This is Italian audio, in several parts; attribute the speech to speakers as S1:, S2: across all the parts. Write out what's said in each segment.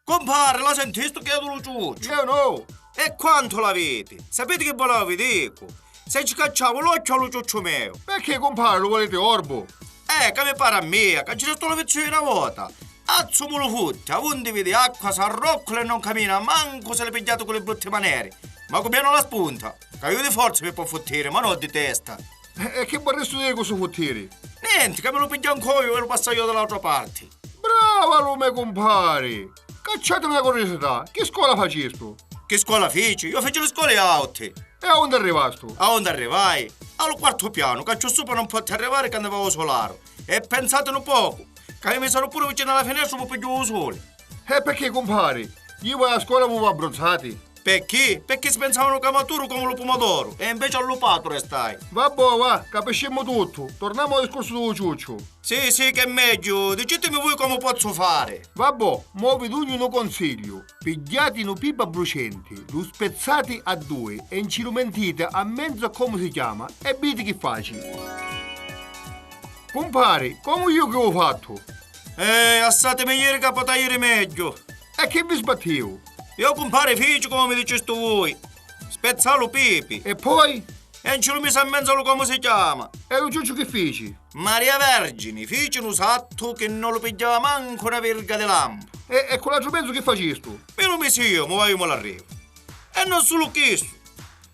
S1: Compare, la sentiste che è lo ciuccio?
S2: Io no.
S1: E quanto l'avete? Sapete che volevo vi dico? Se ci cacciavo l'occhio allo ciuccio mio.
S2: Perché compare lo volete orbo?
S1: Che mi pare a me, che ci resto la versione una volta. Azzumo lo futti, a onde vedi acqua, s'arroccola e non cammina, manco se l'è pigliato con le brutte maniere. Ma copiano la spunta, che io di forza mi può fottire, ma non di testa.
S2: E che vorresti dire con questo fottiri?
S1: Niente, che me lo piglio ancora io e lo passo io dall'altra parte.
S2: Brava lume compare! Cacciatemi la curiosità, che scuola facesto?
S1: Che scuola feci? Io feci le scuole alte.
S2: E a onde arrivasto?
S1: A onde arrivai? Allo quarto piano, che ciò sopra non potevo arrivare che andavo solare. E pensate un poco, che mi sono pure vicino alla finestra per pigliare il sole.
S2: E perché compare? Io vai a scuola mi abbronzati.
S1: Perché? Perché si pensavano che maturo come lo pomodoro e invece allupato restai.
S2: Vabbè, va, capisciamo tutto. Torniamo al discorso del ciuccio.
S1: Sì, che è meglio. Dicetemi voi come posso fare.
S2: Vabbè, muovi tu un consiglio. Pigliate una pipa bruciente, lo spezzate a due e incirumentite a mezzo come si chiama e vedi che facci. Compare, come io che ho fatto?
S1: Assatemi ieri che potrei meglio.
S2: E che vi sbattevo?
S1: Io compare fici come mi diceste voi. Spezzalo pipi.
S2: E poi?
S1: E non ce lo mise a mezzo come si chiama.
S2: E lo ciuccio che feci?
S1: Maria Vergine, fece un satto che non lo pigliava manco una verga di lampo.
S2: E con l'altro mezzo che facesto?
S1: Me lo misi io, ma io me l'arrivo. E non solo questo.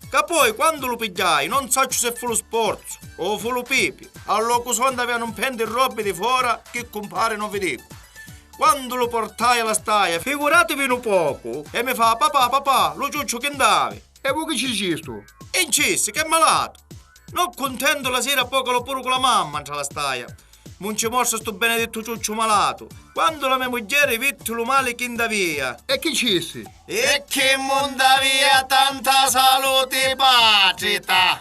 S1: Che poi quando lo pigliai non so se fu lo sporzo o fu lo pipi. All'occasione avevano un pente di roba di fuori che compare non vedevo. Quando lo portai alla staia, figuratevi un poco, e mi fa papà, lo ciuccio che andavi.
S2: E voi che ci chiesto?
S1: E incisse, che è malato. Non contento la sera a poco lo pure con la mamma tra la staia. Non ci morse sto benedetto ciuccio malato. Quando la mia moglie vette lo male che andava via.
S2: E che ci
S1: E che monda via tanta salute patrita.